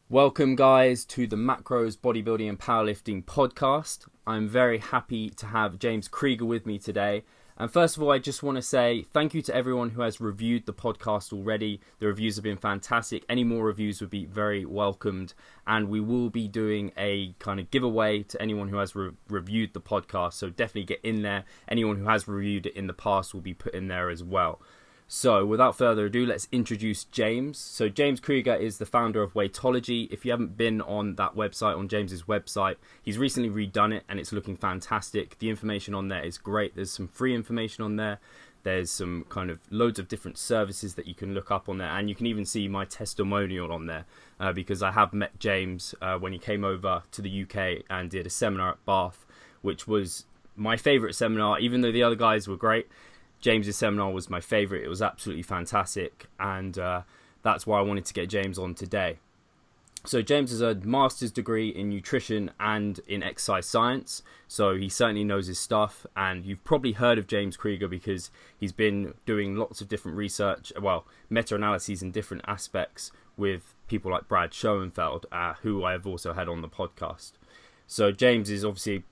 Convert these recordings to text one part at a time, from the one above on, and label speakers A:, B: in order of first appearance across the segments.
A: Welcome, guys, to the Macros Bodybuilding and Powerlifting podcast. I'm very happy to have James Krieger with me today. And first of all, I just want to say thank you to everyone who has reviewed the podcast already. The reviews have been fantastic. Any more reviews would be very welcomed. And we will be doing a kind of giveaway to anyone who has reviewed the podcast. So definitely get in there. Anyone who has reviewed it in the past will be put in there as well. So without further ado, let's introduce James. So James Krieger is the founder of Weightology. If you haven't been on that website, on James's website, he's recently redone it and it's looking fantastic. The information on there is great. There's some free information on there. There's some kind of loads of different services that you can look up on there. And you can even see my testimonial on there because I have met James when he came over to the UK and did a seminar at Bath, which was my favourite seminar, even though the other guys were great. James's seminar was my favourite. It was absolutely fantastic, and that's why I wanted to get James on today. So James has a master's degree in nutrition and in exercise science, so he certainly knows his stuff, and you've probably heard of James Krieger because he's been doing lots of different research, meta-analyses in different aspects with people like Brad Schoenfeld, who I have also had on the podcast. So James is obviously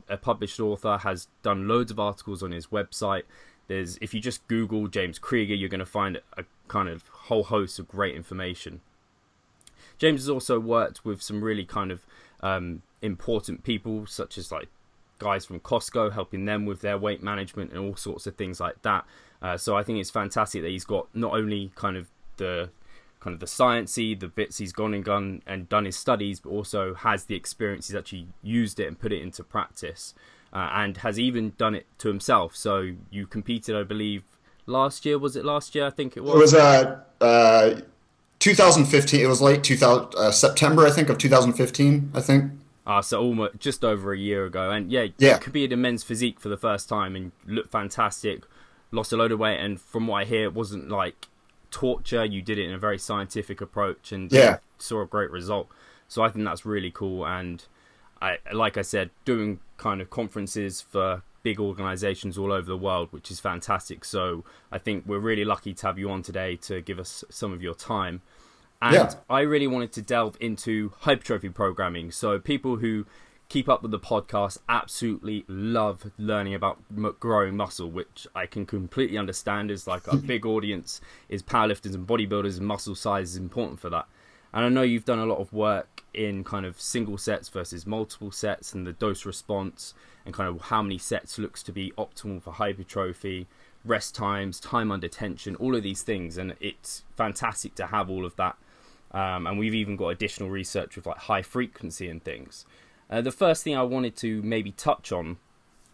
A: a published author, has done loads of articles on his website. If you just Google James Krieger, you're going to find a kind of whole host of great information. James has also worked with some really kind of important people, such as like guys from Costco, helping them with their weight management and all sorts of things like that. So I think it's fantastic that he's got not only kind of the sciencey, the bits he's gone and done his studies, but also has the experience. He's actually used it and put it into practice. And has even done it to himself. So you competed, I believe, last year. Was it last year? I think it was.
B: It was 2015. It was late 2000, September, I think, of 2015, I think.
A: So almost just over a year ago. And yeah. You competed in men's physique for the first time and looked fantastic. Lost a load of weight. And from what I hear, it wasn't like torture. You did it in a very scientific approach and saw a great result. So I think that's really cool. And like I said, doing kind of conferences for big organizations all over the world, which is fantastic. So I think we're really lucky to have you on today to give us some of your time. And I really wanted to delve into hypertrophy programming. So people who keep up with the podcast absolutely love learning about growing muscle, which I can completely understand is like a big audience is powerlifters and bodybuilders, and muscle size is important for that. And I know you've done a lot of work in kind of single sets versus multiple sets and the dose response and kind of how many sets looks to be optimal for hypertrophy, rest times, time under tension, all of these things. And it's fantastic to have all of that. And we've even got additional research with like high frequency and things. The first thing I wanted to maybe touch on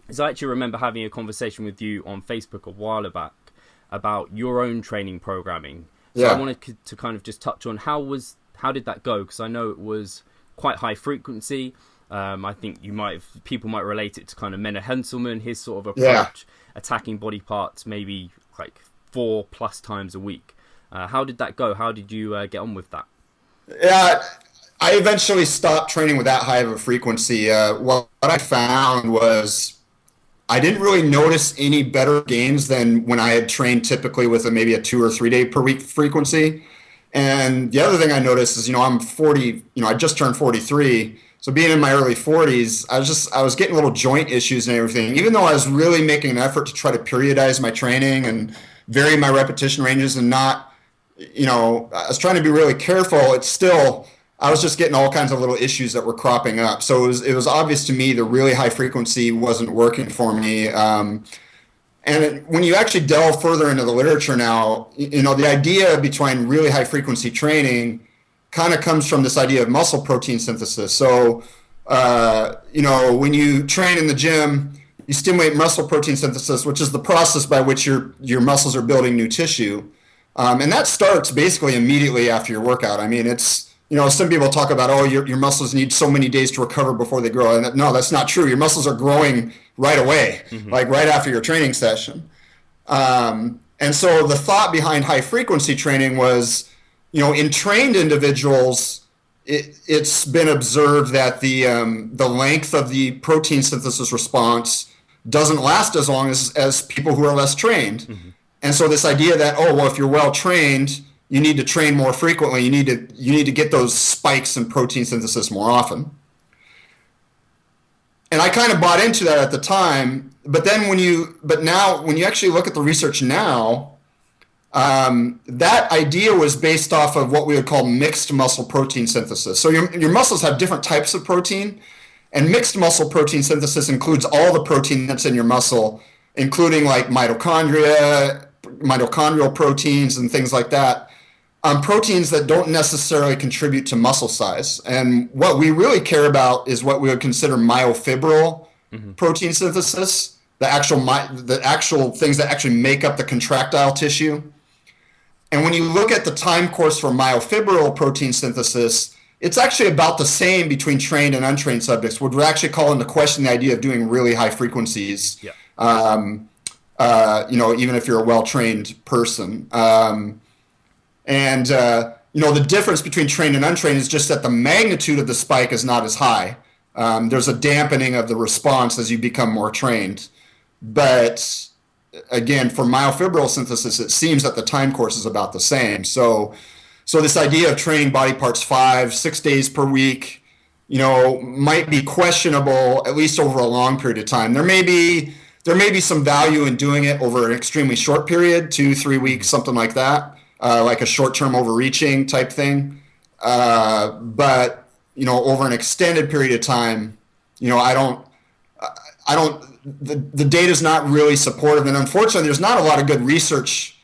A: is I actually remember having a conversation with you on Facebook a while back about your own training programming. So I wanted to kind of just touch on how did that go? Because I know it was quite high frequency. I think people might relate it to kind of Menno Henselman, his sort of approach, attacking body parts maybe like 4+ times a week. How did that go? How did you get on with that?
B: Yeah, I eventually stopped training with that high of a frequency. What I found was I didn't really notice any better gains than when I had trained typically with maybe a 2 or 3 day per week frequency. And the other thing I noticed is, I'm 40, I just turned 43. So being in my early 40s, I was getting little joint issues and everything. Even though I was really making an effort to try to periodize my training and vary my repetition ranges and not, I was trying to be really careful. I was just getting all kinds of little issues that were cropping up. So it was obvious to me the really high frequency wasn't working for me. And when you actually delve further into the literature now, the idea behind really high frequency training kind of comes from this idea of muscle protein synthesis. So, when you train in the gym, you stimulate muscle protein synthesis, which is the process by which your muscles are building new tissue. And that starts basically immediately after your workout. I mean, some people talk about, your muscles need so many days to recover before they grow. And no, that's not true. Your muscles are growing right away, like right after your training session. And so the thought behind high frequency training was, in trained individuals, it's been observed that the length of the protein synthesis response doesn't last as long as people who are less trained. And so this idea that, if you're well trained, you need to train more frequently. You need to get those spikes in protein synthesis more often. And I kind of bought into that at the time, but now when you actually look at the research now, that idea was based off of what we would call mixed muscle protein synthesis. So your muscles have different types of protein, and mixed muscle protein synthesis includes all the protein that's in your muscle, including like mitochondrial proteins and things like that. Proteins that don't necessarily contribute to muscle size. And what we really care about is what we would consider myofibril protein synthesis, the actual things that actually make up the contractile tissue. And when you look at the time course for myofibril protein synthesis, it's actually about the same between trained and untrained subjects, which would actually call into question the idea of doing really high frequencies, even if you're a well-trained person. The difference between trained and untrained is just that the magnitude of the spike is not as high. There's a dampening of the response as you become more trained. But again, for myofibril synthesis, it seems that the time course is about the same. So this idea of training body parts 5-6 days per week, might be questionable, at least over a long period of time. There may be some value in doing it over an extremely short period, 2-3 weeks, something like that. Like a short-term overreaching type thing. But over an extended period of time, the data is not really supportive. And unfortunately, there's not a lot of good research.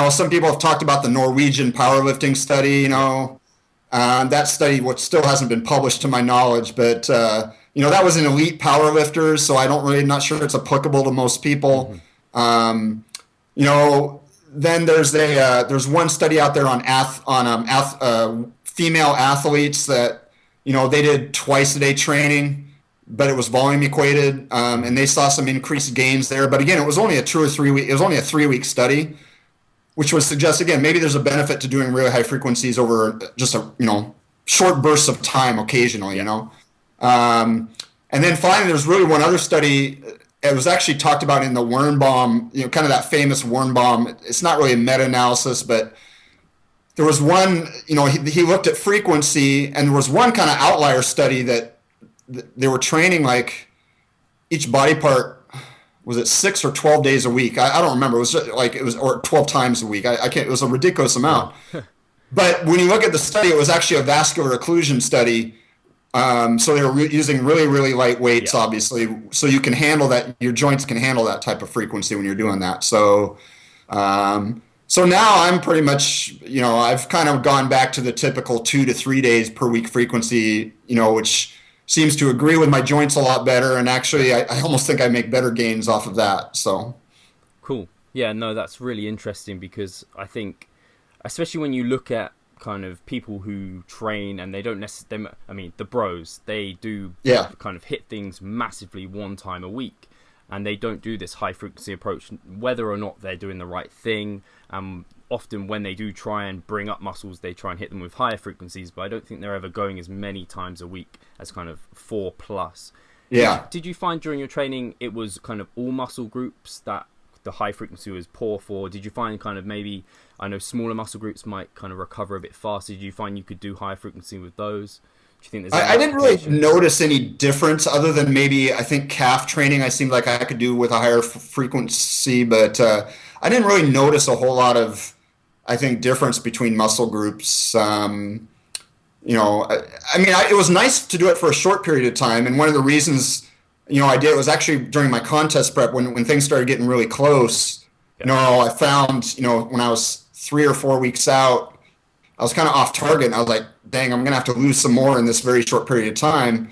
B: Some people have talked about the Norwegian powerlifting study, that study, which still hasn't been published to my knowledge, but, that was in elite powerlifters. So not sure it's applicable to most people. Then there's one study out there on female athletes that they did twice-a-day training, but it was volume equated, and they saw some increased gains there. But again, it was only a 3-week study, which would suggest again maybe there's a benefit to doing really high frequencies over just a short bursts of time occasionally. And then finally, there's really one other study. It was actually talked about in the Wernbaum, kind of that famous Wernbaum. It's not really a meta-analysis, but there was one, he looked at frequency, and there was one kind of outlier study that they were training like each body part, was it 6 or 12 days a week? I don't remember. It was or 12 times a week. I can't. It was a ridiculous amount. But when you look at the study, it was actually a vascular occlusion study. So they were using really, really light weights, obviously, so you can handle that. Your joints can handle that type of frequency when you're doing that. So now I'm pretty much, I've kind of gone back to the typical 2 to 3 days per week frequency, which seems to agree with my joints a lot better. And actually, I almost think I make better gains off of that. So
A: cool. Yeah, no, that's really interesting because I think, especially when you look at kind of people who train and they don't necessarily, the bros, they do kind of hit things massively one time a week, and they don't do this high frequency approach, whether or not they're doing the right thing. Often when they do try and bring up muscles, they try and hit them with higher frequencies, but I don't think they're ever going as many times a week as kind of 4+.
B: Yeah.
A: Did you find during your training it was kind of all muscle groups that the high frequency was poor for? Did you find kind of maybe, I know smaller muscle groups might kind of recover a bit faster. Did you find you could do higher frequency with those? Do you think there's
B: I didn't really notice any difference other than maybe I think calf training I seemed like I could do with a higher frequency, but I didn't really notice a whole lot of, I think, difference between muscle groups. It was nice to do it for a short period of time, and one of the reasons I did it was actually during my contest prep when things started getting really close. I found, when I was 3 or 4 weeks out, I was kind of off target, and I was like, dang, I'm going to have to lose some more in this very short period of time.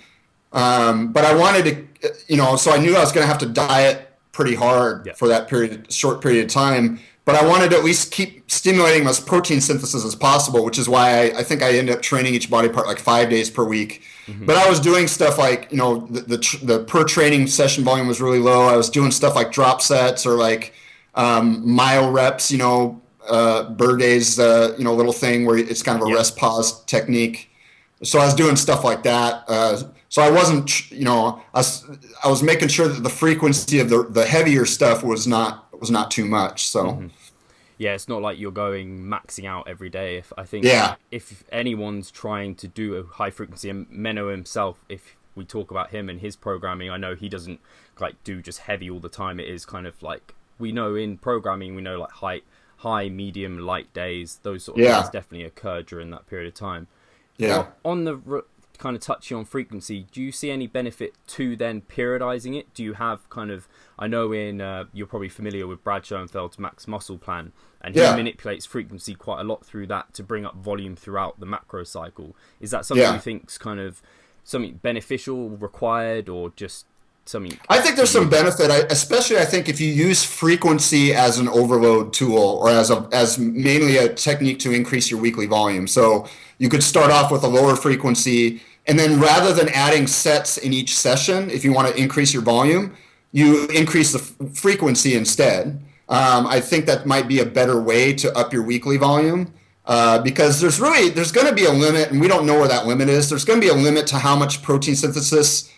B: But I wanted to, so I knew I was going to have to diet pretty hard for that short period of time. But I wanted to at least keep stimulating as protein synthesis as possible, which is why I think I ended up training each body part like 5 days per week. Mm-hmm. But I was doing stuff like, the per training session volume was really low. I was doing stuff like drop sets or like mile reps, Bergay's, little thing where it's kind of a rest pause technique. So I was doing stuff like that. So I wasn't, I was making sure that the frequency of the heavier stuff was not too much. So. Mm-hmm.
A: Yeah, it's not like you're going maxing out every day. If I think
B: Yeah.
A: if anyone's trying to do a high frequency, and Menno himself, if we talk about him and his programming, I know he doesn't like do just heavy all the time. It is kind of like, we know in programming, we know like high, medium, light days, those sort of
B: Yeah.
A: things definitely occur during that period of time.
B: Yeah.
A: On the kind of touching on frequency, do you see any benefit to then periodizing it? Do you have kind of, I know you're probably familiar with Brad Schoenfeld's max muscle plan, and he
B: Yeah.
A: manipulates frequency quite a lot through that to bring up volume throughout the macro cycle. Is that something you think's kind of something beneficial, required, or just something?
B: I think there's some benefit, especially I think if you use frequency as an overload tool, or as mainly a technique to increase your weekly volume. So you could start off with a lower frequency, and then rather than adding sets in each session, if you want to increase your volume, you increase the frequency instead. I think that might be a better way to up your weekly volume. Because there's going to be a limit, and we don't know where that limit is. There's going to be a limit to how much protein synthesis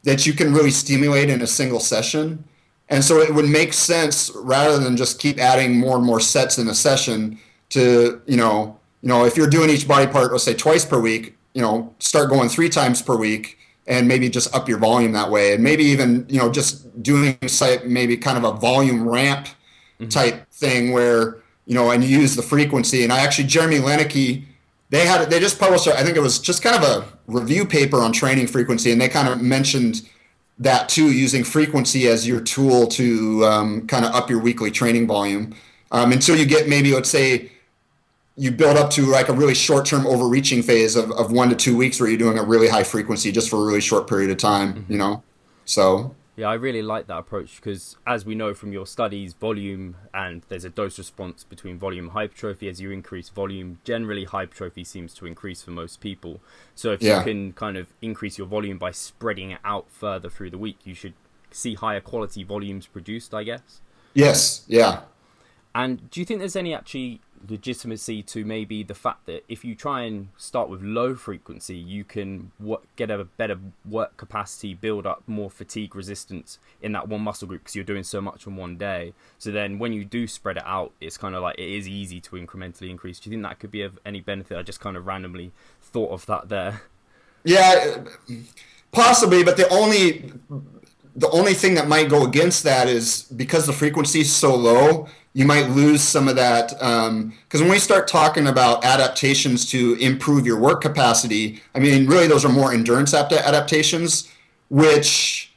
B: that you can really stimulate in a single session. And so it would make sense, rather than just keep adding more and more sets in a session, to, if you're doing each body part, let's say twice per week, start going 3 times per week, and maybe just up your volume that way. And maybe even, just doing maybe kind of a volume ramp type thing where, and you use the frequency. And Jeremy Lenicky, they just published, I think it was just kind of a review paper on training frequency, and they kind of mentioned that too, using frequency as your tool to kind of up your weekly training volume, until you get, maybe, let's say, you build up to like a really short-term overreaching phase of 1 to 2 weeks where you're doing a really high frequency just for a really short period of time, so.
A: Yeah, I really like that approach, because as we know from your studies, volume, and there's a dose response between volume and hypertrophy. As you increase volume, generally hypertrophy seems to increase for most people. So if you can kind of increase your volume by spreading it out further through the week, you should see higher quality volumes produced, I guess.
B: Yes, yeah.
A: And do you think there's any actually legitimacy to maybe the fact that if you try and start with low frequency, you can get a better work capacity, build up more fatigue resistance in that one muscle group, because you're doing so much in one day? So then when you do spread it out, it's kind of like, it is easy to incrementally increase. Do you think that could be of any benefit? I just kind of randomly thought of that there.
B: Yeah, possibly, but the only thing that might go against that is, because the frequency is so low, you might lose some of that. Because when we start talking about adaptations to improve your work capacity, I mean, really those are more endurance adaptations, which,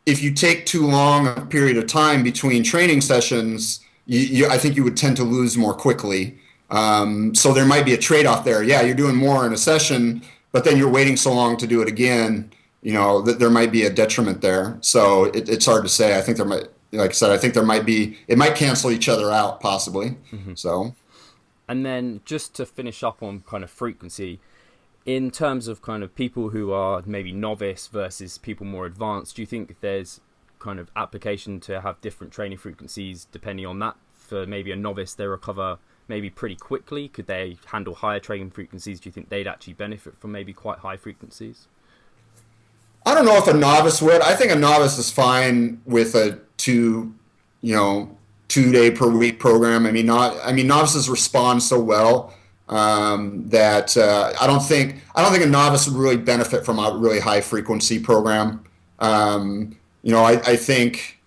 B: if you take too long a period of time between training sessions, I think you would tend to lose more quickly. So there might be a trade-off there. Yeah, you're doing more in a session, but then you're waiting so long to do it again, that there might be a detriment there. So it's hard to say. I think there might, like I said, I think there might be, it might cancel each other out possibly. So.
A: And then just to finish up on kind of frequency, in terms of kind of people who are maybe novice versus people more advanced, do you think there's kind of application to have different training frequencies depending on that? For maybe a novice, they recover maybe pretty quickly. Could they handle higher training frequencies? Do you think they'd actually benefit from maybe quite high frequencies?
B: I don't know if a novice would. I think a novice is fine with a 2-day per week program. I mean, novices respond so well that I don't think a novice would really benefit from a really high frequency program. I think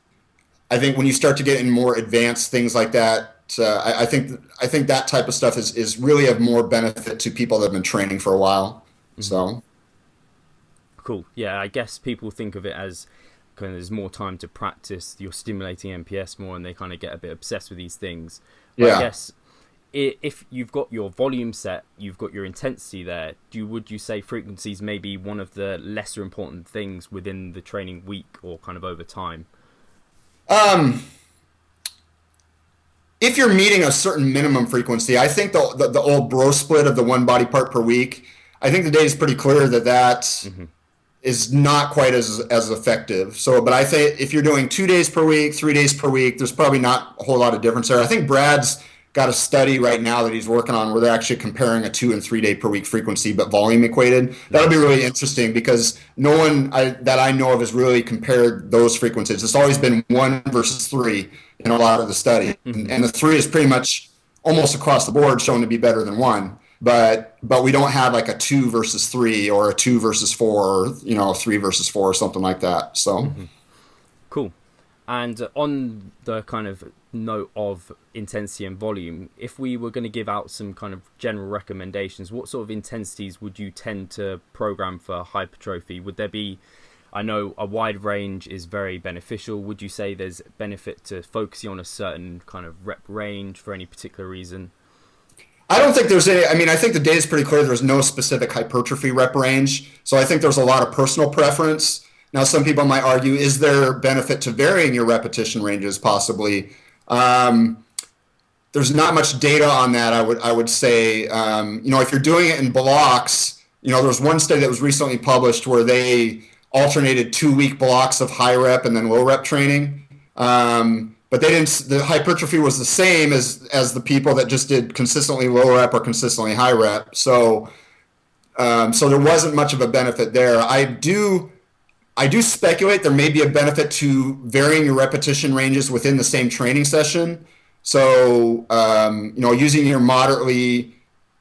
B: when you start to get in more advanced things like that, I think that type of stuff is really of more benefit to people that have been training for a while. So.
A: Cool. Yeah, I guess people think of it as kind of there's more time to practice. You're stimulating MPS more, and they kind of get a bit obsessed with these things. But
B: Yeah.
A: I guess if you've got your volume set, you've got your intensity there. Would you say frequencies may be one of the lesser important things within the training week or kind of over time?
B: If you're meeting a certain minimum frequency, I think the old bro split of the 1 body part per week, I think the data is pretty clear that is not quite as effective. So, but I think if you're doing 2 days per week, 3 days per week, there's probably not a whole lot of difference there. I think Brad's got a study right now that he's working on where they're actually comparing a 2 and 3 day per week frequency, but volume equated. That'll be really interesting, because no one that I know of has really compared those frequencies. It's always been 1 versus 3 in a lot of the study. And the 3 is pretty much almost across the board shown to be better than one. But we don't have like a 2 versus 3 or a 2 versus 4 or 3 versus 4 or something like that. So
A: Cool. And on the kind of note of intensity and volume, if we were going to give out some kind of general recommendations, what sort of intensities would you tend to program for hypertrophy? Would there be, I know a wide range is very beneficial. Would you say there's benefit to focusing on a certain kind of rep range for any particular reason?
B: I don't think there's any. I mean, I think the data is pretty clear. There's no specific hypertrophy rep range. So I think there's a lot of personal preference. Now, some people might argue, is there benefit to varying your repetition ranges? Possibly. There's not much data on that. I would say, if you're doing it in blocks, there's one study that was recently published where they alternated 2-week blocks of high rep and then low rep training. But they didn't. The hypertrophy was the same as the people that just did consistently low rep or consistently high rep. So there wasn't much of a benefit there. I do speculate there may be a benefit to varying your repetition ranges within the same training session. So using your moderately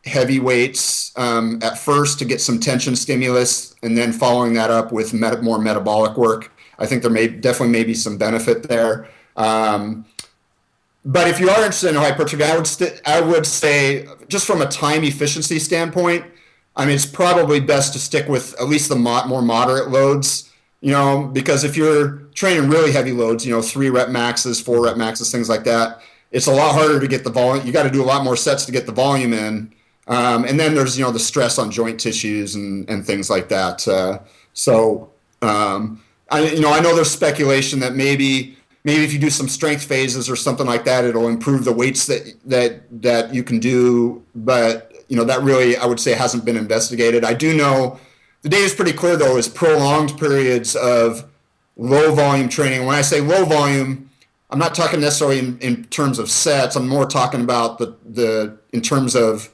B: heavy weights at first to get some tension stimulus, and then following that up with more metabolic work. I think there may be some benefit there. But if you are interested in hypertrophy, I would say, just from a time efficiency standpoint, I mean, it's probably best to stick with at least the more moderate loads, because if you're training really heavy loads, 3 rep maxes, 4 rep maxes, things like that, it's a lot harder to get the volume. You got to do a lot more sets to get the volume in. And then there's, the stress on joint tissues and things like that. I know there's speculation that maybe if you do some strength phases or something like that, it'll improve the weights that you can do. But, that really, I would say, hasn't been investigated. I do know the data is pretty clear, though, is prolonged periods of low volume training. When I say low volume, I'm not talking necessarily in terms of sets. I'm more talking about in terms of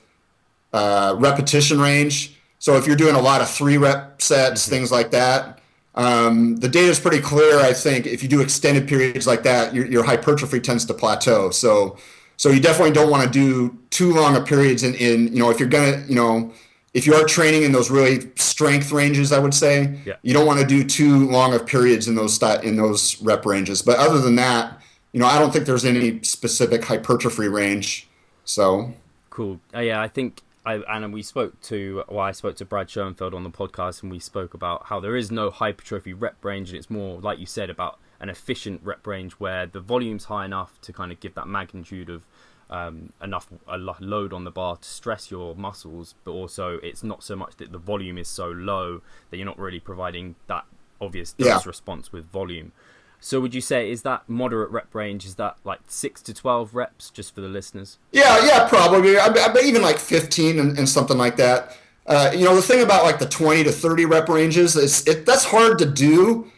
B: repetition range. So if you're doing a lot of 3 rep sets, things like that, the data is pretty clear. I think if you do extended periods like that, your hypertrophy tends to plateau. So you definitely don't want to do too long of periods if you're gonna, if you are training in those really strength ranges, I would say, you don't want to do too long of periods in those rep ranges. But other than that, I don't think there's any specific hypertrophy range. So
A: cool. I think I spoke to Brad Schoenfeld on the podcast, and we spoke about how there is no hypertrophy rep range, and it's more, like you said, about an efficient rep range where the volume's high enough to kind of give that magnitude of a load on the bar to stress your muscles, but also it's not so much that the volume is so low that you're not really providing that obvious dose response with volume. So would you say, is that moderate rep range, is that like 6 to 12 reps, just for the listeners? Yeah,
B: probably. I even like 15 and something like that. The thing about like the 20 to 30 rep ranges is that's hard to do.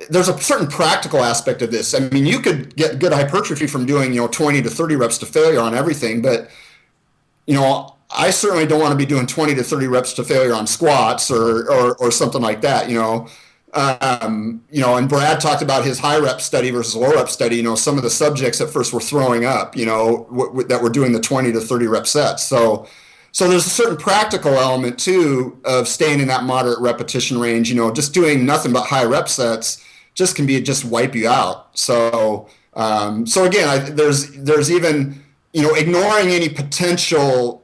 B: There's a certain practical aspect of this. I mean, you could get good hypertrophy from doing 20 to 30 reps to failure on everything, but I certainly don't want to be doing 20 to 30 reps to failure on squats or something like that. And Brad talked about his high rep study versus low rep study. Some of the subjects at first were throwing up, that were doing the 20 to 30 rep sets. So there's a certain practical element too of staying in that moderate repetition range. Just doing nothing but high rep sets just wipe you out. So again, there's even, ignoring any potential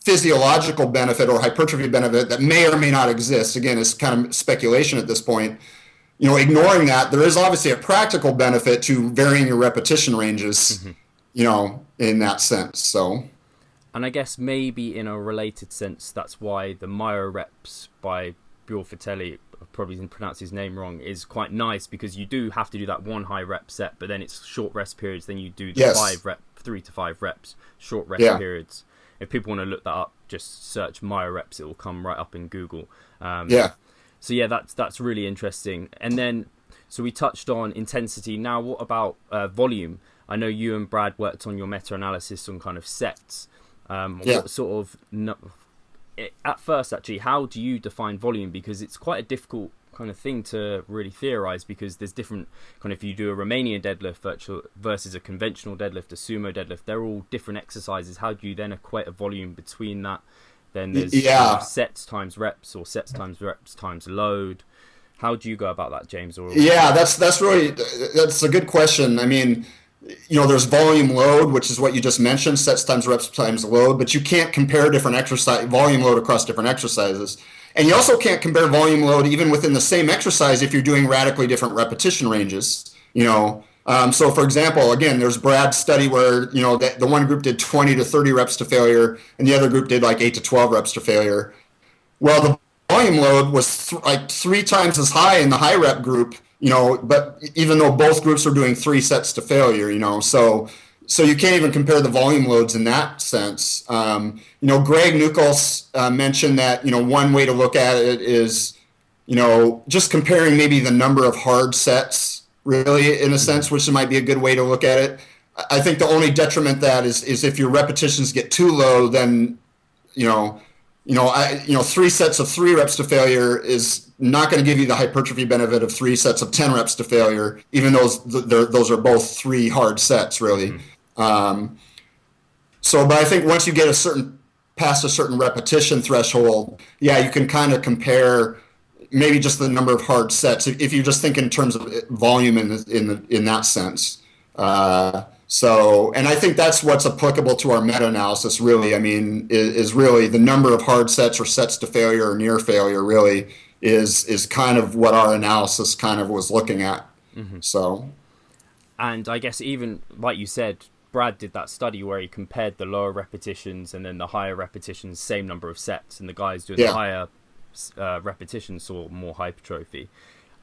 B: physiological benefit or hypertrophy benefit that may or may not exist. Again, it's kind of speculation at this point. Ignoring that, there is obviously a practical benefit to varying your repetition ranges, in that sense. So,
A: and I guess maybe in a related sense, that's why the Myo reps by Bjorn Fratelli, probably didn't pronounce his name wrong, is quite nice, because you do have to do that one high rep set, but then it's short rest periods. Then you do the 3 to 5 reps, short rest periods. If people want to look that up, just search Myo reps. It will come right up in Google. So that's really interesting. And then, so we touched on intensity. Now, what about volume? I know you and Brad worked on your meta-analysis on kind of sets. What sort of, at first actually, how do you define volume? Because it's quite a difficult kind of thing to really theorize, because there's different kind of, if you do a Romanian deadlift versus a conventional deadlift, a sumo deadlift, they're all different exercises. How do you then equate a volume between that? Then there's kind of sets times reps, or sets times reps times load. How do you go about that, James?
B: Yeah, that's a good question. I mean, there's volume load, which is what you just mentioned, sets times reps times load, but you can't compare different volume load across different exercises. And you also can't compare volume load even within the same exercise if you're doing radically different repetition ranges. So for example, again, there's Brad's study where, the one group did 20 to 30 reps to failure, and the other group did like 8 to 12 reps to failure. Well, the volume load was like 3 times as high in the high rep group, but even though both groups are doing 3 sets to failure, so you can't even compare the volume loads in that sense. Greg Nuckols mentioned that, one way to look at it is, just comparing maybe the number of hard sets, really, in a sense, which might be a good way to look at it. I think the only detriment to that is if your repetitions get too low, then, 3 sets of 3 reps to failure is not going to give you the hypertrophy benefit of 3 sets of 10 reps to failure, even though those are both 3 hard sets, really. But I think once you get past a certain repetition threshold, you can kind of compare maybe just the number of hard sets if you just think in terms of volume in that sense. And I think that's what's applicable to our meta-analysis, really. I mean, is really the number of hard sets or sets to failure or near failure really is kind of what our analysis kind of was looking at.
A: And I guess even, like you said, Brad did that study where he compared the lower repetitions and then the higher repetitions, same number of sets, and the guys doing the higher repetitions saw more hypertrophy.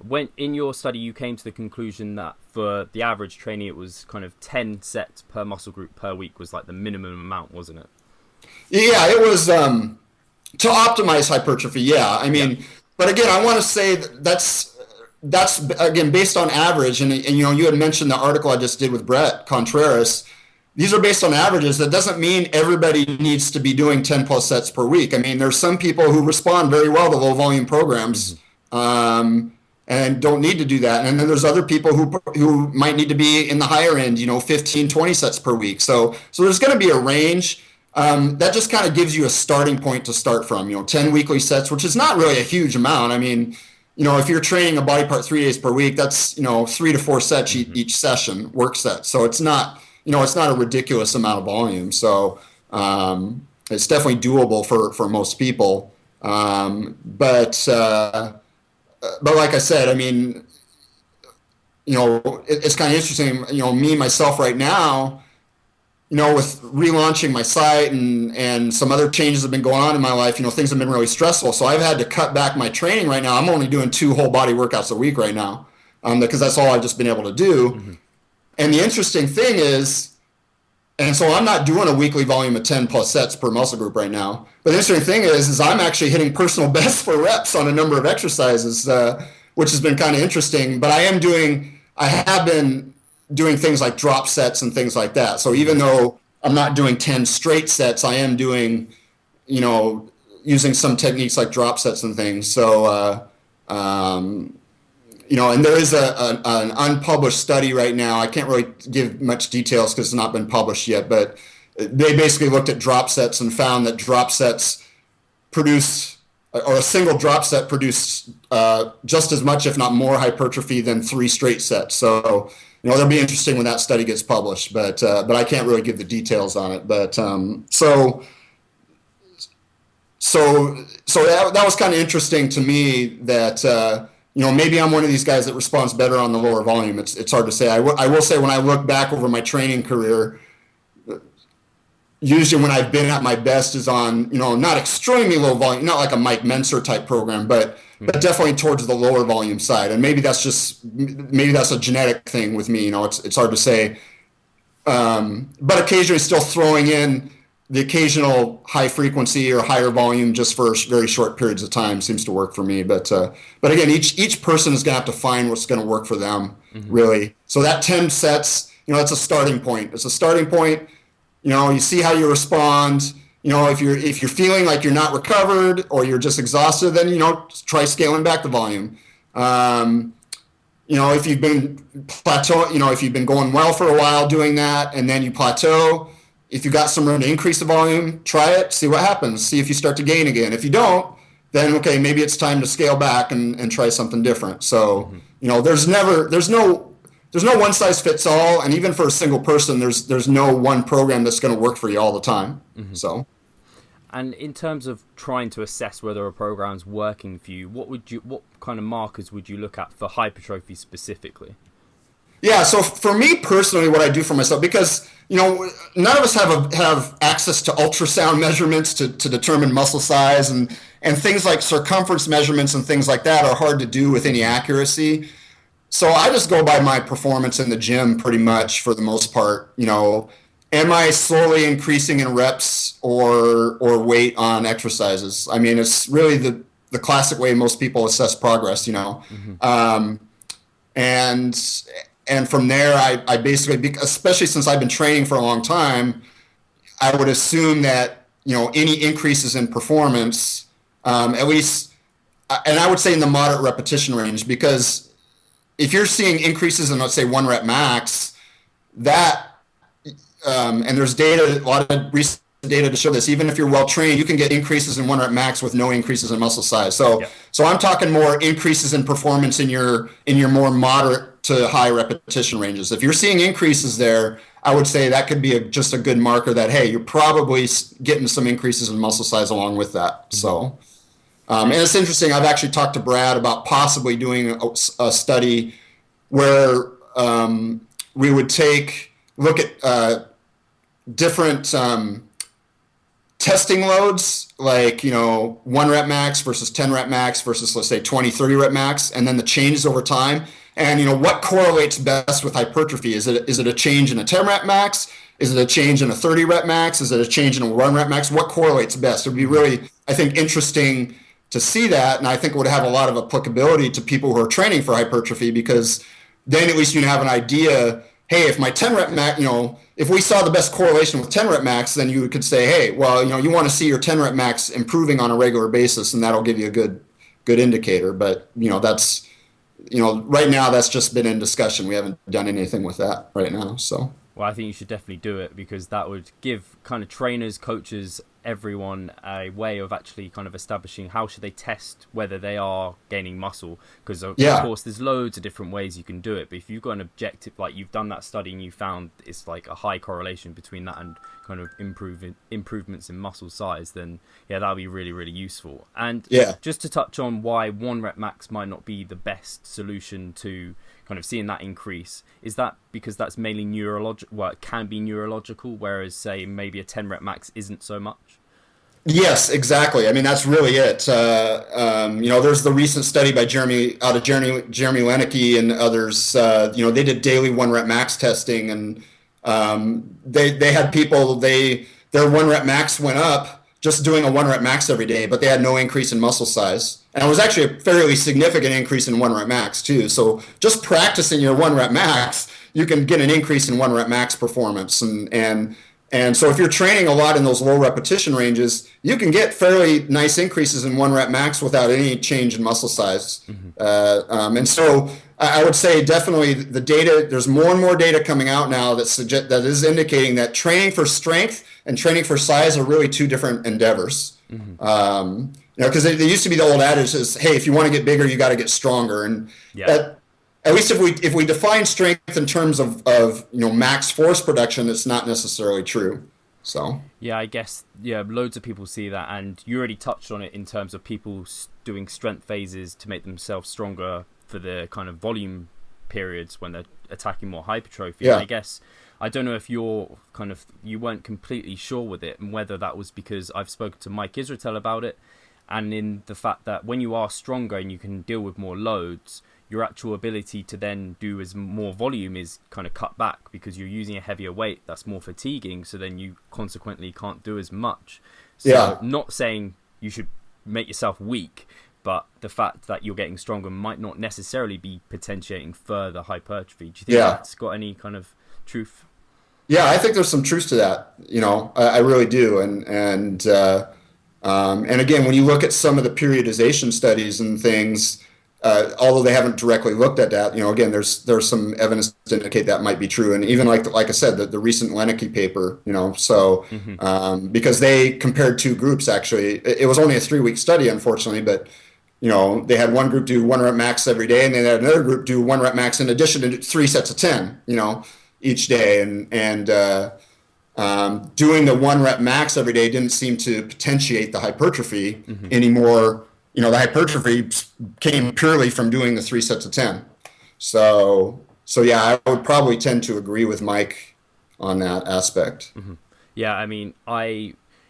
A: When in your study you came to the conclusion that for the average trainee it was kind of 10 sets per muscle group per week was like the minimum amount, wasn't it?
B: Yeah, it was to optimize hypertrophy. I mean, but again, I want to say that's again based on average, and you had mentioned the article I just did with Brett Contreras. These are based on averages. That doesn't mean everybody needs to be doing 10 plus sets per week. I mean, there's some people who respond very well to low volume programs and don't need to do that. And then there's other people who might need to be in the higher end, 15, 20 sets per week. So there's going to be a range. That just kind of gives you a starting point to start from, 10 weekly sets, which is not really a huge amount. I mean, if you're training a body part 3 days per week, that's, 3 to 4 sets each session, work set. So it's not, it's not a ridiculous amount of volume. So it's definitely doable for most people. But like I said, I mean, it's kind of interesting, me, myself right now, with relaunching my site and some other changes have been going on in my life, things have been really stressful. So I've had to cut back my training right now. I'm only doing 2 whole body workouts a week right now because that's all I've just been able to do. And the interesting thing is, and so I'm not doing a weekly volume of 10 plus sets per muscle group right now. But the interesting thing is I'm actually hitting personal best for reps on a number of exercises, which has been kind of interesting. But I have been doing things like drop sets and things like that. So even though I'm not doing 10 straight sets, I am doing, using some techniques like drop sets and things. So, and there is an unpublished study right now. I can't really give much details because it's not been published yet, but they basically looked at drop sets and found that drop sets produce, or a single drop set produced just as much, if not more, hypertrophy than 3 straight sets. So, it'll be interesting when that study gets published, but I can't really give the details on it. But so that was kind of interesting to me that. Maybe I'm one of these guys that responds better on the lower volume. It's hard to say. I will say when I look back over my training career, usually when I've been at my best is on, not extremely low volume, not like a Mike Menser type program, but definitely towards the lower volume side. And maybe that's a genetic thing with me. It's hard to say. But occasionally still throwing in the occasional high frequency or higher volume just for very short periods of time seems to work for me. But again, each person is going to have to find what's going to work for them, really. So that 10 sets, that's a starting point. It's a starting point. You see how you respond. If you're feeling like you're not recovered or you're just exhausted, then try scaling back the volume. If you've been if you've been going well for a while doing that and then you plateau, if you got some room to increase the volume, try it, see what happens, see if you start to gain again. If you don't, then okay, maybe it's time to scale back and try something different. So, there's no one size fits all, and even for a single person, there's no one program that's going to work for you all the time. So.
A: And in terms of trying to assess whether a program's working for you, what kind of markers would you look at for hypertrophy specifically?
B: Yeah, so for me personally, what I do for myself, because none of us have access to ultrasound measurements to determine muscle size, and things like circumference measurements and things like that are hard to do with any accuracy. So I just go by my performance in the gym pretty much for the most part. Am I slowly increasing in reps or weight on exercises? I mean, it's really the classic way most people assess progress, and from there, I basically, especially since I've been training for a long time, I would assume that, any increases in performance, at least, and I would say in the moderate repetition range, because if you're seeing increases in, let's say, 1 rep max, and there's a lot of recent data to show this, even if you're well trained, you can get increases in 1 rep max with no increases in muscle size. So I'm talking more increases in performance in your more moderate to high repetition ranges. If you're seeing increases there, I would say that could be just a good marker that, hey, you're probably getting some increases in muscle size along with that. So, and it's interesting, I've actually talked to Brad about possibly doing a study where we would look at different testing loads, like 1 rep max versus 10 rep max versus, let's say, 20, 30 rep max, and then the changes over time. And what correlates best with hypertrophy? Is it a change in a 10 rep max? Is it a change in a 30 rep max? Is it a change in a 1 rep max? What correlates best? It would be really, I think, interesting to see that, and I think it would have a lot of applicability to people who are training for hypertrophy, because then at least you have an idea. Hey, if my 10 rep max, if we saw the best correlation with 10 rep max, then you could say, hey, well, you want to see your 10 rep max improving on a regular basis, and that'll give you a good indicator. But, that's, right now that's just been in discussion. We haven't done anything with that right now. So.
A: Well, I think you should definitely do it, because that would give kind of trainers, coaches, everyone a way of actually kind of establishing how should they test whether they are gaining muscle, because of course there's loads of different ways you can do it, but if you've got an objective, like you've done that study and you found it's like a high correlation between that and kind of improvements in muscle size, then that'll be really, really useful. And just to touch on why 1 rep max might not be the best solution to kind of seeing that increase, is that because that's mainly neurological? Well, it can be neurological, whereas say maybe a 10 rep max isn't so much.
B: Yes, exactly. I mean, that's really it. There's the recent study by Jeremy Lenecke and others. They did daily 1 rep max testing, and they had people, their 1 rep max went up just doing a 1 rep max every day, but they had no increase in muscle size. And it was actually a fairly significant increase in 1 rep max too. So just practicing your 1 rep max, you can get an increase in 1 rep max performance. And so if you're training a lot in those low repetition ranges, you can get fairly nice increases in 1 rep max without any change in muscle size. And so I would say definitely the data, there's more and more data coming out now that is indicating that training for strength and training for size are really 2 different endeavors. Because there used to be the old adage is, hey, if you want to get bigger, you got to get stronger. And that, at least if we define strength in terms of max force production, it's not necessarily true. So
A: I guess loads of people see that, and you already touched on it in terms of people doing strength phases to make themselves stronger for the kind of volume periods when they're attacking more hypertrophy. I guess I don't know if you weren't completely sure with it, and whether that was because I've spoken to Mike Israetel about it, and in the fact that when you are stronger and you can deal with more loads, your actual ability to then do as more volume is kind of cut back, because you're using a heavier weight that's more fatiguing, so then you consequently can't do as much. So not saying you should make yourself weak, but the fact that you're getting stronger might not necessarily be potentiating further hypertrophy. Do you think that's got any kind of truth?
B: Yeah, I think there's some truth to that. I really do. And again, when you look at some of the periodization studies and things, although they haven't directly looked at that, again, there's some evidence to indicate that might be true. And even like I said, the recent Lenicky paper, because they compared two groups, actually. It was only a 3-week study, unfortunately, but they had one group do 1 rep max every day, and then they had another group do 1 rep max in addition to 3 sets of 10, each day. And doing the 1 rep max every day didn't seem to potentiate the hypertrophy anymore. The hypertrophy came purely from doing the 3 sets of 10. So yeah, I would probably tend to agree with Mike on that aspect.
A: Yeah, I mean,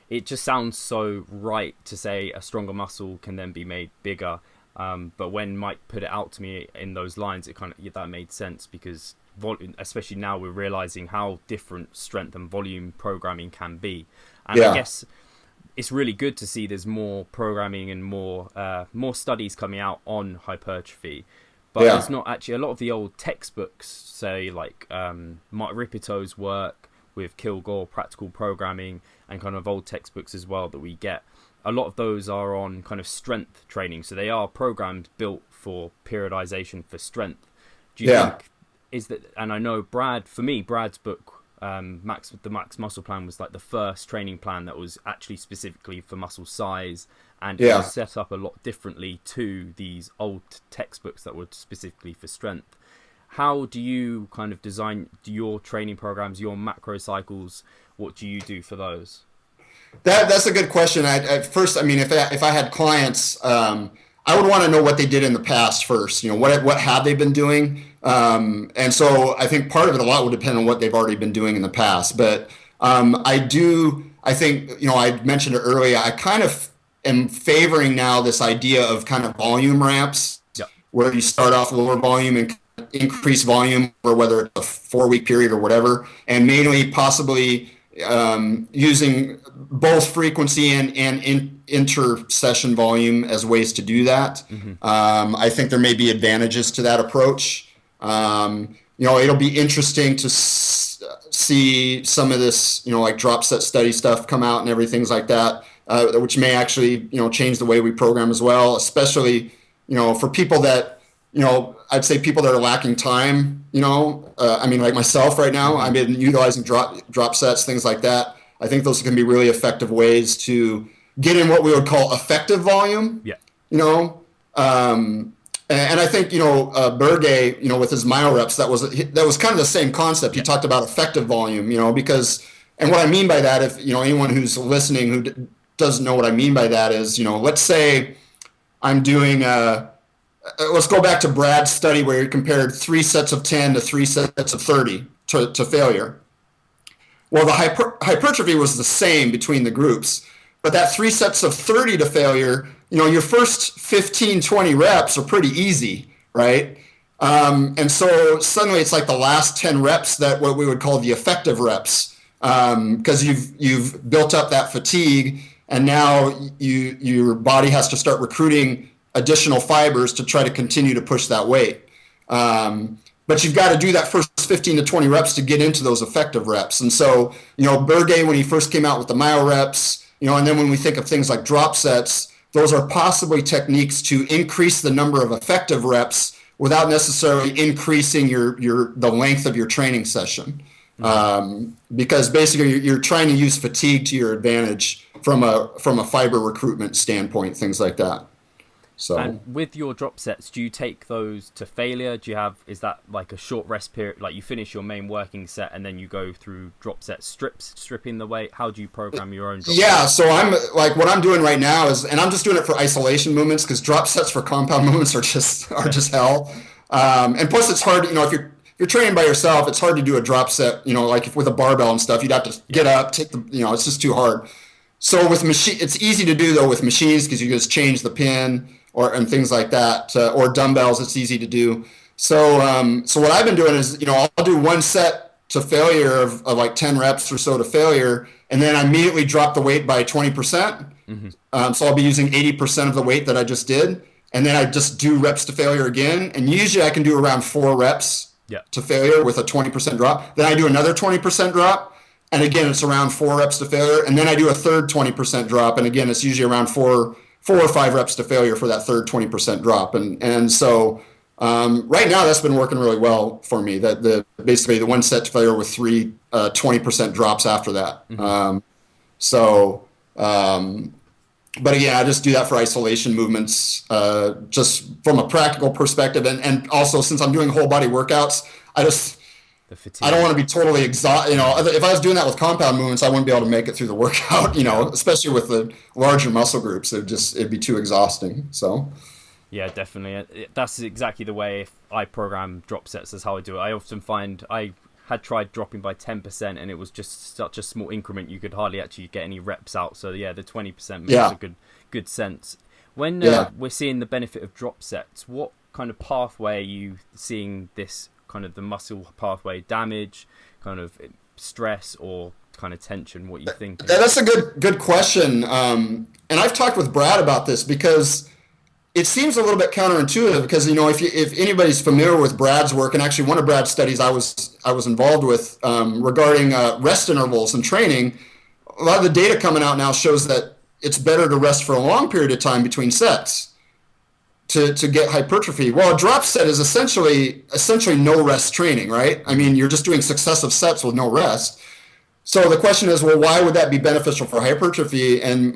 A: it just sounds so right to say a stronger muscle can then be made bigger. But when Mike put it out to me in those lines, that made sense, because especially now we're realizing how different strength and volume programming can be. And I guess it's really good to see there's more programming and more studies coming out on hypertrophy. But there's not actually a lot of the old textbooks, say like Mark Ripito's work with Kilgore, practical programming, and kind of old textbooks as well that we get. A lot of those are on kind of strength training. So they are programmed, built for periodization for strength. Do you think and I know Brad's book, the Max Muscle Plan, was like the first training plan that was actually specifically for muscle size, and it was set up a lot differently to these old textbooks that were specifically for strength. How do you kind of design your training programs, your macro cycles? What do you do for those?
B: That's a good question. First, if I had clients, I would want to know what they did in the past first. What have they been doing? And so I think part of it a lot would depend on what they've already been doing in the past. But I think, I mentioned it earlier, I kind of am favoring now this idea of kind of volume ramps, where you start off lower volume and increase volume, or whether it's a 4-week period or whatever, and mainly possibly using both frequency and inter-session volume as ways to do that. I think there may be advantages to that approach. It'll be interesting to see some of this, like drop set study stuff come out and everything like that, which may actually, change the way we program as well, especially, for people that, I'd say people that are lacking time, like myself right now, I've been utilizing drop sets, things like that. I think those can be really effective ways to get in what we would call effective volume. And I think, Berge, with his myo reps, that was kind of the same concept. He talked about effective volume, because, and what I mean by that, if, anyone who's listening who doesn't know what I mean by that is, let's say I'm doing, let's go back to Brad's study where he compared 3 sets of 10 to 3 sets of 30 to failure. Well, the hypertrophy was the same between the groups, but that 3 sets of 30 to failure, your first 15, 20 reps are pretty easy, right? And so suddenly it's like the last 10 reps that what we would call the effective reps, because you've built up that fatigue, and now your body has to start recruiting additional fibers to try to continue to push that weight. But you've got to do that first 15 to 20 reps to get into those effective reps. And so, Berge, when he first came out with the myo reps, and then when we think of things like drop sets, those are possibly techniques to increase the number of effective reps without necessarily increasing the length of your training session. Because basically you're trying to use fatigue to your advantage from a fiber recruitment standpoint, things like that. So,
A: and with your drop sets, do you take those to failure? Is that like a short rest period, like you finish your main working set and then you go through drop set stripping the weight? How do you program your own drop sets?
B: So I'm like, what I'm doing right now is, and I'm just doing it for isolation movements, because drop sets for compound movements are just hell. And plus it's hard, if you're training by yourself, it's hard to do a drop set, like if with a barbell and stuff, you'd have to get up, take the, it's just too hard. So with it's easy to do though with machines, because you just change the pin and things like that, or dumbbells, it's easy to do. So what I've been doing is, I'll do one set to failure of like 10 reps or so to failure, and then I immediately drop the weight by 20%. So I'll be using 80% of the weight that I just did, and then I just do reps to failure again. And usually I can do around 4 reps to failure with a 20% drop. Then I do another 20% drop, and again, it's around 4 reps to failure. And then I do a third 20% drop, and again, it's usually around 4 4 or 5 reps to failure for that third 20% drop. And so right now that's been working really well for me. That basically the 1 set to failure with 3 20% drops after that.
A: Mm-hmm.
B: But again, I just do that for isolation movements, just from a practical perspective, and also since I'm doing whole body workouts, I don't want to be totally exhausted. If I was doing that with compound movements, I wouldn't be able to make it through the workout. Especially with the larger muscle groups, it'd be too exhausting. So.
A: Yeah, definitely. That's exactly the way if I program drop sets. That's how I do it. I often find I had tried dropping by 10% and it was just such a small increment you could hardly actually get any reps out. So yeah, the 20% makes a good sense. When we're seeing the benefit of drop sets, what kind of pathway are you seeing this kind of the muscle pathway damage, kind of stress or kind of tension? What you think?
B: That's a good question. And I've talked with Brad about this because it seems a little bit counterintuitive because, if anybody's familiar with Brad's work, and actually one of Brad's studies I was involved with regarding rest intervals and training, a lot of the data coming out now shows that it's better to rest for a long period of time between sets to get hypertrophy. Well, a drop set is essentially no rest training, right? I mean, you're just doing successive sets with no rest. So the question is, well, why would that be beneficial for hypertrophy? And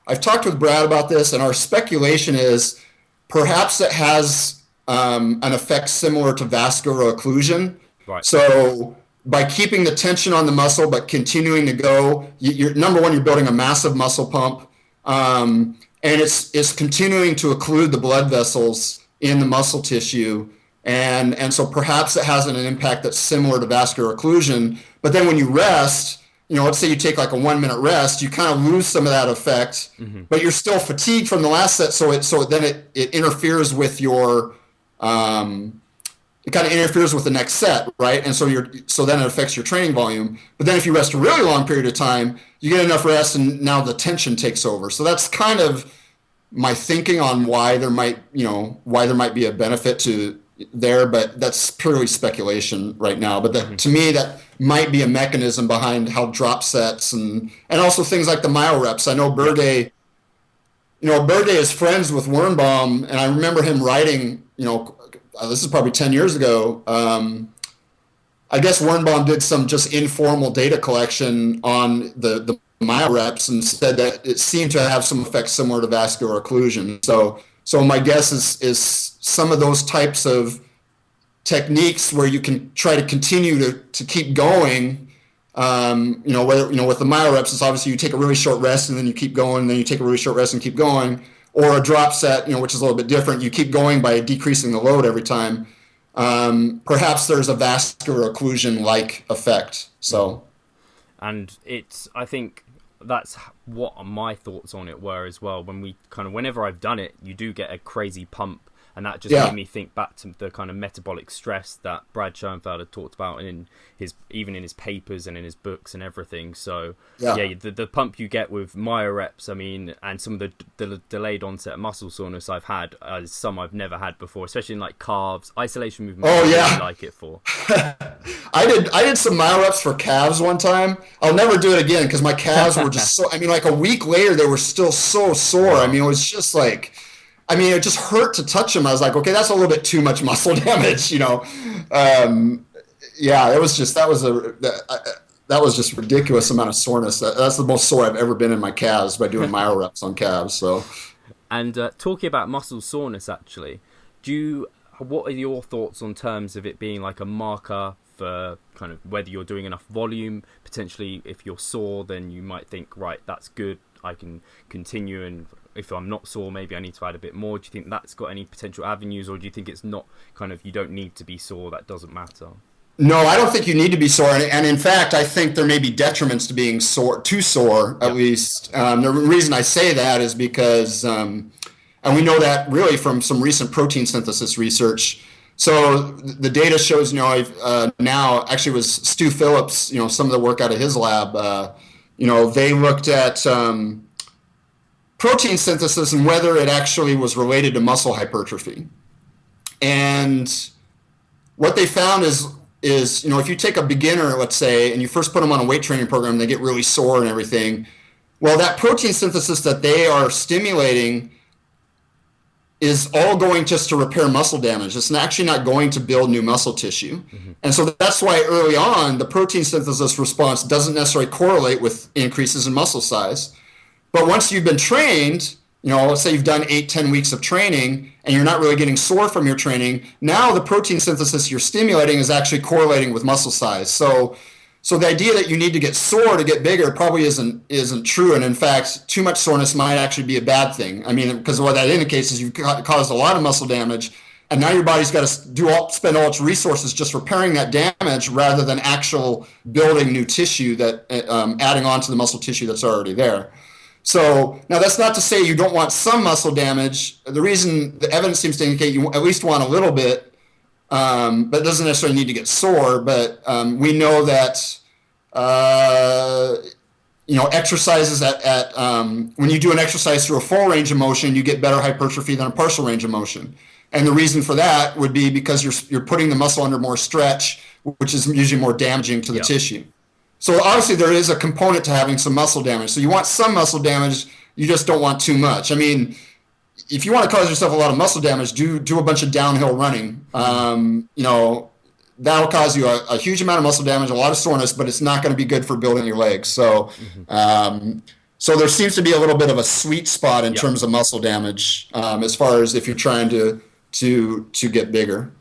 B: I've talked with Brad about this, and our speculation is perhaps it has an effect similar to vascular occlusion.
A: Right.
B: So by keeping the tension on the muscle but continuing to go, you're number one, you're building a massive muscle pump, and it's continuing to occlude the blood vessels in the muscle tissue, and so perhaps it has an impact that's similar to vascular occlusion. But then when you rest, let's say you take like a 1 minute rest, you kind of lose some of that effect, but you're still fatigued from the last set. So then it interferes with your, it kind of interferes with the next set, right? And so then it affects your training volume. But then if you rest a really long period of time, you get enough rest and now the tension takes over. So that's kind of my thinking on why there might be a benefit to there, but that's purely speculation right now. But to me, that might be a mechanism behind how drop sets and also things like the myo reps. I know Berge is friends with Wernbaum, and I remember him writing, this is probably 10 years ago. I guess Wernbaum did some just informal data collection on the myo reps and said that it seemed to have some effects similar to vascular occlusion. So my guess is some of those types of techniques where you can try to continue to keep going, with the myo reps, it's obviously you take a really short rest and then you keep going, and then you take a really short rest and keep going, or a drop set, which is a little bit different. You keep going by decreasing the load every time. Perhaps there's a vascular occlusion-like effect. So,
A: and I think that's what my thoughts on it were as well. Whenever I've done it, you do get a crazy pump, and that just made me think back to the kind of metabolic stress that Brad Schoenfeld had talked about even in his papers and in his books and everything. So the pump you get with myo reps, I mean, and some of the delayed onset muscle soreness I've had, some I've never had before, especially in like calves, isolation movement. I really like it for.
B: I did some myo reps for calves one time. I'll never do it again because my calves were just so. I mean, like a week later, they were still so sore. I mean, it was just like. I mean, it just hurt to touch them. I was like, okay, that's a little bit too much muscle damage, that was just ridiculous amount of soreness. That's the most sore I've ever been in my calves by doing myo reps on calves. So,
A: and talking about muscle soreness, actually, what are your thoughts on terms of it being like a marker for kind of whether you're doing enough volume? Potentially, if you're sore, then you might think, right, that's good, I can continue, and if I'm not sore, maybe I need to add a bit more. Do you think that's got any potential avenues, or do you think it's not kind of, you don't need to be sore, that doesn't matter?
B: No, I don't think you need to be sore. And in fact, I think there may be detriments to being too sore, at least. The reason I say that is because, and we know that really from some recent protein synthesis research. So the data shows, now actually was Stu Phillips, some of the work out of his lab, they looked at protein synthesis and whether it actually was related to muscle hypertrophy. And what they found is if you take a beginner, let's say, and you first put them on a weight training program, they get really sore and everything. Well, that protein synthesis that they are stimulating is all going just to repair muscle damage. It's actually not going to build new muscle tissue.
A: Mm-hmm.
B: And so that's why early on, the protein synthesis response doesn't necessarily correlate with increases in muscle size. But once you've been trained, let's say you've done 8-10 weeks of training and you're not really getting sore from your training, now the protein synthesis you're stimulating is actually correlating with muscle size. So the idea that you need to get sore to get bigger probably isn't true. And in fact, too much soreness might actually be a bad thing. I mean, because what that indicates is you've caused a lot of muscle damage, and now your body's got to spend all its resources just repairing that damage rather than actual building new tissue that adding on to the muscle tissue that's already there. So now that's not to say you don't want some muscle damage. The reason the evidence seems to indicate you at least want a little bit, but it doesn't necessarily need to get sore. But we know that exercises when you do an exercise through a full range of motion, you get better hypertrophy than a partial range of motion. And the reason for that would be because you're putting the muscle under more stretch, which is usually more damaging to the tissue. So obviously there is a component to having some muscle damage. So you want some muscle damage, you just don't want too much. I mean, if you want to cause yourself a lot of muscle damage, do a bunch of downhill running. That'll cause you a huge amount of muscle damage, a lot of soreness, but it's not going to be good for building your legs. So, so there seems to be a little bit of a sweet spot in terms of muscle damage, as far as if you're trying to get bigger.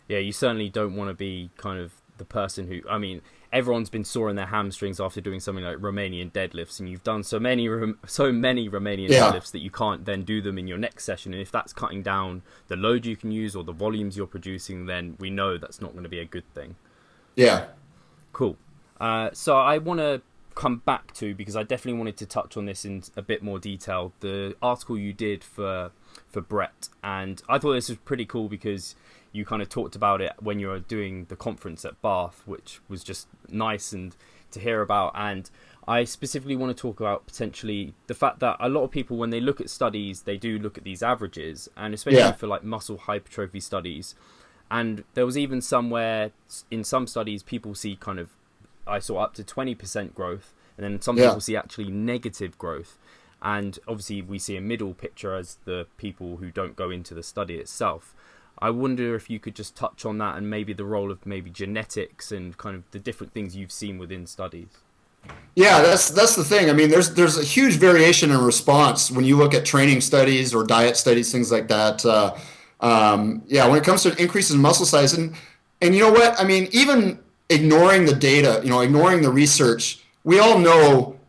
A: Yeah, you certainly don't want to be kind of the person who, I mean, everyone's been sore in their hamstrings after doing something like Romanian deadlifts, and you've done so many Romanian deadlifts that you can't then do them in your next session. And if that's cutting down the load you can use or the volumes you're producing, then we know that's not going to be a good thing.
B: Yeah.
A: Cool. So I want to come back to, because I definitely wanted to touch on this in a bit more detail, the article you did for Brett. And I thought this was pretty cool because you kind of talked about it when you were doing the conference at Bath, which was just nice and to hear about. And I specifically want to talk about potentially the fact that a lot of people, when they look at studies, they do look at these averages, and especially for like muscle hypertrophy studies. And there was even somewhere in some studies, people see kind of, I saw up to 20% growth, and then some people see actually negative growth. And obviously we see a middle picture as the people who don't go into the study itself. I wonder if you could just touch on that and maybe the role of maybe genetics and kind of the different things you've seen within studies.
B: Yeah, that's the thing. I mean, there's a huge variation in response when you look at training studies or diet studies, things like that. When it comes to increases in muscle size, and you know what? I mean, even ignoring the data, ignoring the research, we all know,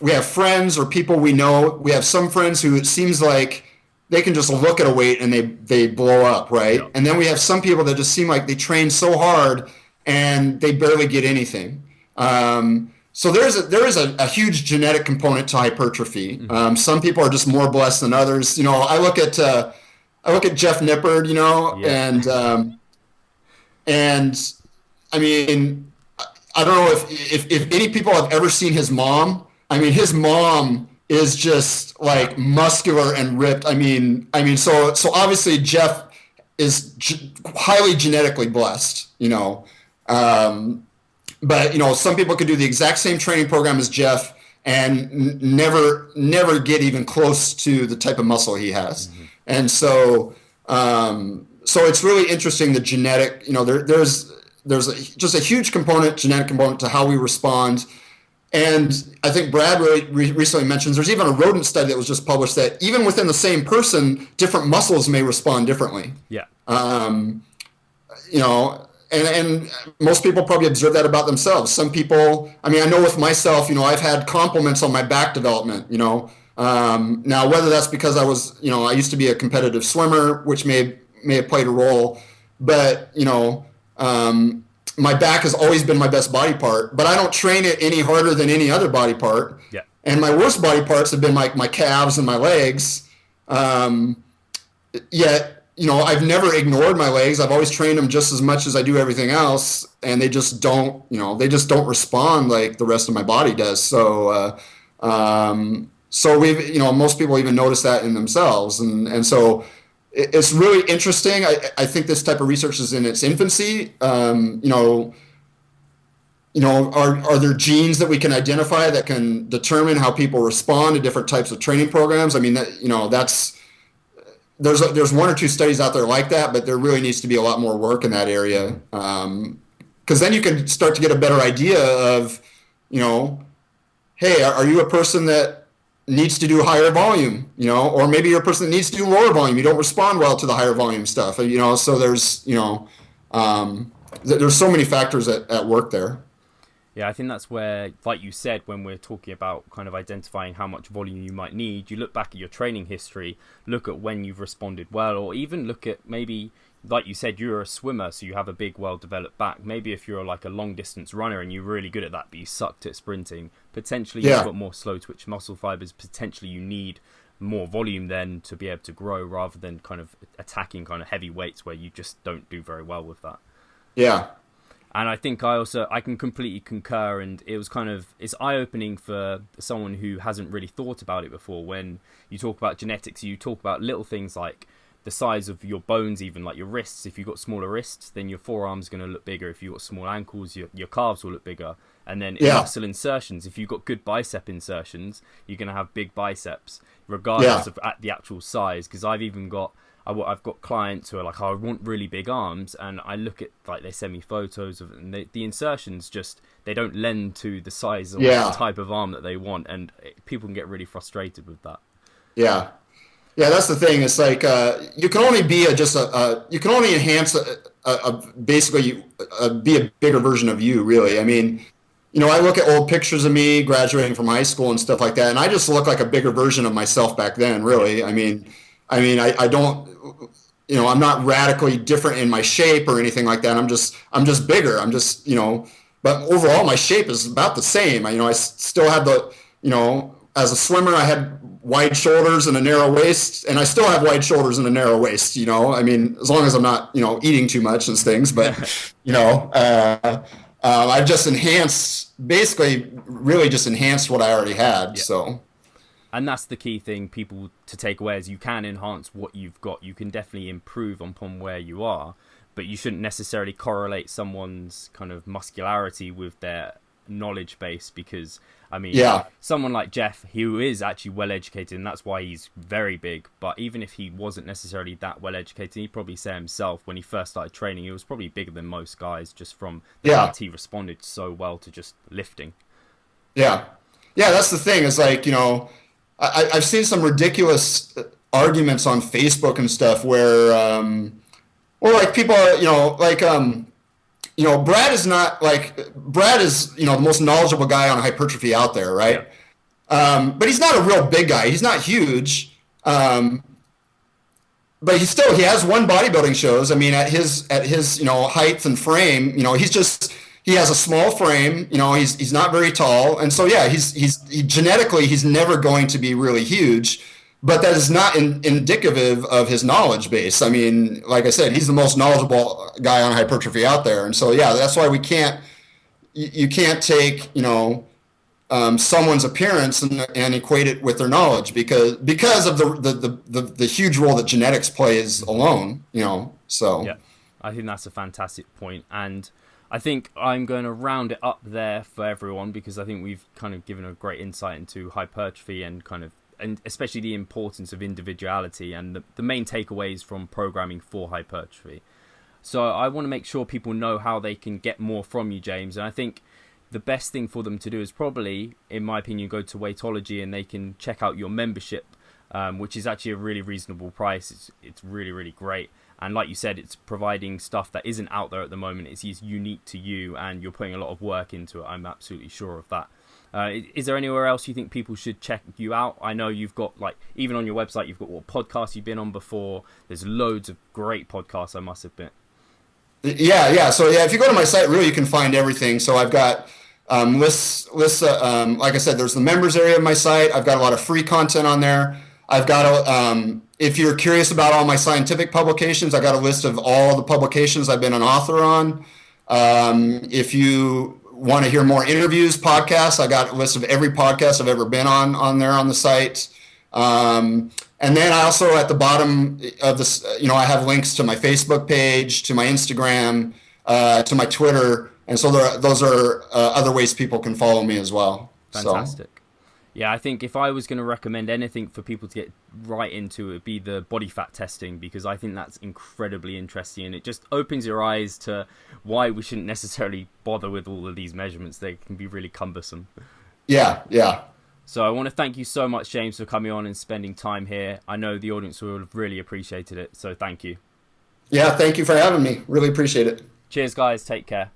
B: we have friends or people we know. We have some friends who it seems like they can just look at a weight and they blow up, right? Yeah. And then we have some people that just seem like they train so hard and they barely get anything. So there is a huge genetic component to hypertrophy. Mm-hmm. Some people are just more blessed than others. I look at Jeff Nippard, and I mean, I don't know if any people have ever seen his mom. I mean, his mom is just like muscular and ripped. I mean, so obviously Jeff is highly genetically blessed, but some people could do the exact same training program as Jeff and never get even close to the type of muscle he has. Mm-hmm. And so it's really interesting, the genetic, there's just a huge genetic component to how we respond. And I think Brad recently mentions there's even a rodent study that was just published that even within the same person, different muscles may respond differently. Yeah. And most people probably observe that about themselves. Some people, I mean, I know with myself, I've had compliments on my back development, now whether that's because I was, I used to be a competitive swimmer, which may have played a role, but, my back has always been my best body part, but I don't train it any harder than any other body part. Yeah. And my worst body parts have been like my calves and my legs. Yet, I've never ignored my legs. I've always trained them just as much as I do everything else. And they just don't, respond like the rest of my body does. So, we've, most people even notice that in themselves. And so, it's really interesting. I think this type of research is in its infancy. are there genes that we can identify that can determine how people respond to different types of training programs? I mean, there's one or two studies out there like that, but there really needs to be a lot more work in that area. Because then you can start to get a better idea of, hey, are you a person that needs to do higher volume, or maybe you're a person that needs to do lower volume. You don't respond well to the higher volume stuff, so there's, there's so many factors at work there.
A: Yeah, I think that's where, like you said, when we're talking about kind of identifying how much volume you might need, you look back at your training history, look at when you've responded well, or even look at maybe, like you said, you're a swimmer, so you have a big, well-developed back. Maybe if you're like a long-distance runner and you're really good at that, but you sucked at sprinting, potentially you've got more slow-twitch muscle fibers, potentially you need more volume then to be able to grow rather than kind of attacking kind of heavy weights where you just don't do very well with that.
B: Yeah.
A: And I think I can completely concur, and it's eye-opening for someone who hasn't really thought about it before. When you talk about genetics, you talk about little things like the size of your bones, even like your wrists. If you've got smaller wrists, then your forearm's going to look bigger. If you've got small ankles, your calves will look bigger. And then muscle insertions, if you've got good bicep insertions, you're going to have big biceps, regardless of at the actual size. Because I've got clients who are like, I want really big arms, and I look at, like, they send me photos of it, and the insertions they don't lend to the size or the type of arm that they want, and people can get really frustrated with that.
B: Yeah, that's the thing. It's like you can only be you can only enhance basically be a bigger version of you, really. I mean, I look at old pictures of me graduating from high school and stuff like that, and I just look like a bigger version of myself back then, really. I mean, I don't, I'm not radically different in my shape or anything like that. I'm just bigger. But overall my shape is about the same. I still have as a swimmer, I had wide shoulders and a narrow waist, and I still have wide shoulders and a narrow waist, I mean, as long as I'm not, eating too much and things, but, I've just really just enhanced what I already had. Yeah. So.
A: And that's the key thing people to take away, is you can enhance what you've got. You can definitely improve upon where you are, but you shouldn't necessarily correlate someone's kind of muscularity with their knowledge base, because, I mean, someone like Jeff, who is actually well educated, and that's why he's very big, but even if he wasn't necessarily that well educated, he'd probably say himself when he first started training, he was probably bigger than most guys, just from the fact he responded so well to just lifting. Yeah,
B: that's the thing. Is like, I've seen some ridiculous arguments on Facebook and stuff where, or like people are, Brad is the most knowledgeable guy on hypertrophy out there, right? Yeah. But he's not a real big guy. He's not huge. But he has won bodybuilding shows. I mean, at his height and frame, he has a small frame, he's not very tall. And so, genetically, he's never going to be really huge, but that is not indicative of his knowledge base. I mean, like I said, he's the most knowledgeable guy on hypertrophy out there. And so, that's why you can't take, someone's appearance and equate it with their knowledge because of the huge role that genetics plays alone, so.
A: Yeah, I think that's a fantastic point. And I think I'm going to round it up there for everyone, because I think we've kind of given a great insight into hypertrophy and especially the importance of individuality and the main takeaways from programming for hypertrophy. So I want to make sure people know how they can get more from you, James. And I think the best thing for them to do is probably, in my opinion, go to Weightology, and they can check out your membership, which is actually a really reasonable price. It's really, really great. And like you said, it's providing stuff that isn't out there at the moment. It's unique to you, and you're putting a lot of work into it. I'm absolutely sure of that. Is there anywhere else you think people should check you out? I know you've got, even on your website, you've got what podcasts you've been on before. There's loads of great podcasts, I must admit.
B: Yeah. So if you go to my site, really, you can find everything. So I've got lists. Like I said, there's the members area of my site. I've got a lot of free content on there. I've got if you're curious about all my scientific publications, I got a list of all the publications I've been an author on. If you want to hear more interviews, podcasts, I got a list of every podcast I've ever been on there on the site. And then I also, at the bottom of this, I have links to my Facebook page, to my Instagram, to my Twitter, And so those are other ways people can follow me as well.
A: Fantastic.
B: So.
A: Yeah, I think if I was going to recommend anything for people to get right into, it would be the body fat testing, because I think that's incredibly interesting and it just opens your eyes to why we shouldn't necessarily bother with all of these measurements. They can be really cumbersome.
B: Yeah, yeah.
A: So I want to thank you so much, James, for coming on and spending time here. I know the audience will have really appreciated it, so thank you.
B: Yeah, thank you for having me. Really appreciate it.
A: Cheers, guys. Take care.